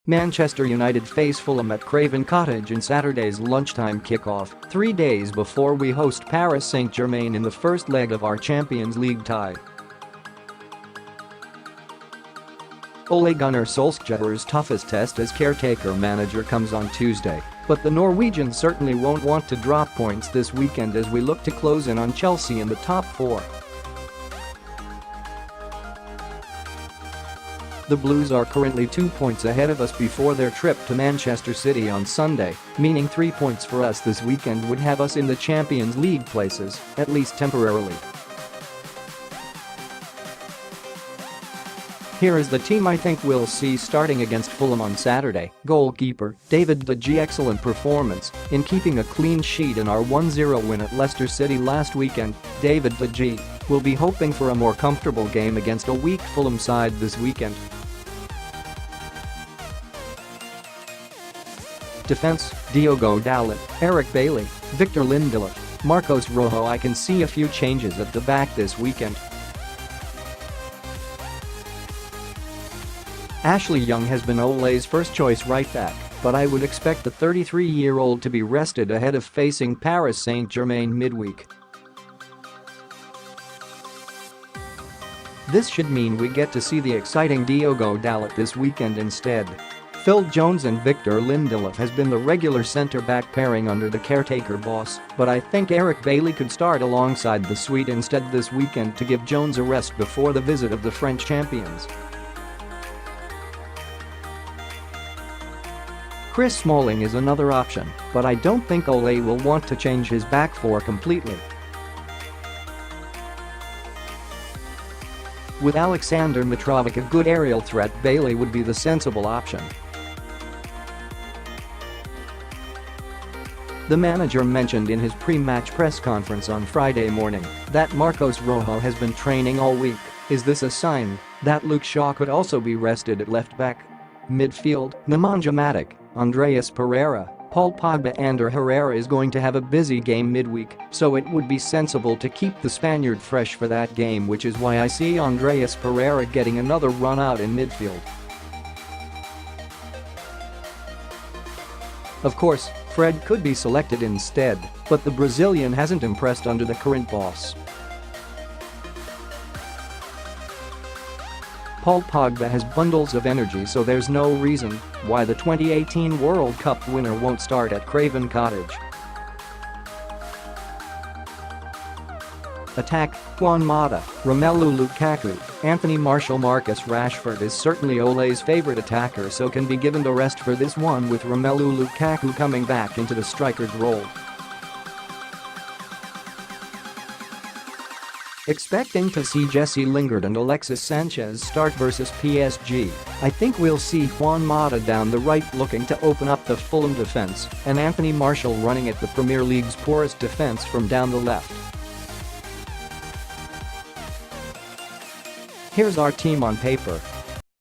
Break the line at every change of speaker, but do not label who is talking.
Manchester United face Fulham at Craven Cottage in Saturday's lunchtime kickoff, 3 days before we host Paris Saint-Germain in the first leg of our Champions League tie. Ole Gunnar Solskjaer's toughest test as caretaker manager comes on Tuesday, but the Norwegian certainly won't want to drop points this weekend as we look to close in on Chelsea in the top 4. The Blues are currently 2 points ahead of us before their trip to Manchester City on Sunday, meaning 3 points for us this weekend would have us in the Champions League places, at least temporarily. Here is the team I think we'll see starting against Fulham on Saturday. Goalkeeper, the Gea Excellent performance in keeping a clean sheet in our 1-0 win at Leicester City last weekend. the Gea will be hoping for a more comfortable game against a weak Fulham side this weekend. Defense, Diogo Dalot, Eric Bailly, Victor Lindelof, Marcos Rojo. I can see a few changes at the back this weekend. Ashley Young has been Ole's first choice right back, but I would expect the 33-year-old to be rested ahead of facing Paris Saint-Germain midweek. This should mean we get to see the exciting Diogo Dalot this weekend instead. Phil Jones and Victor Lindelof has been the regular centre-back pairing under the caretaker boss, but I think Eric Bailly could start alongside the Swede instead this weekend to give Jones a rest before the visit of the French champions. Chris Smalling is another option, but I don't think Ole will want to change his back four completely. With Aleksandar Mitrovic a good aerial threat, Bailly would be the sensible option. The manager mentioned in his pre-match press conference on Friday morning that Marcos Rojo has been training all week. Is this a sign that Luke Shaw could also be rested at left back? Midfield, Nemanja Matic, Andreas Pereira, Pogba Ander Herrera is going to have a busy game midweek, so it would be sensible to keep the Spaniard fresh for that game, which is why I see Andreas Pereira getting another run out in midfield. Of course, Fred could be selected instead, but the Brazilian hasn't impressed under the current boss. Paul Pogba has bundles of energy, so there's no reason why the 2018 World Cup winner won't start at Craven Cottage. Attack, Juan Mata, Romelu Lukaku, Martial Marcus Rashford is certainly Ole's favorite attacker, so can be given the rest for this one, with Romelu Lukaku coming back into the striker's role. Expecting to see Jesse Lingard and Alexis Sanchez start versus PSG, I think we'll see Juan Mata down the right looking to open up the Fulham defense, and Martial running at the Premier League's poorest defense from down the left. Here's our team on paper.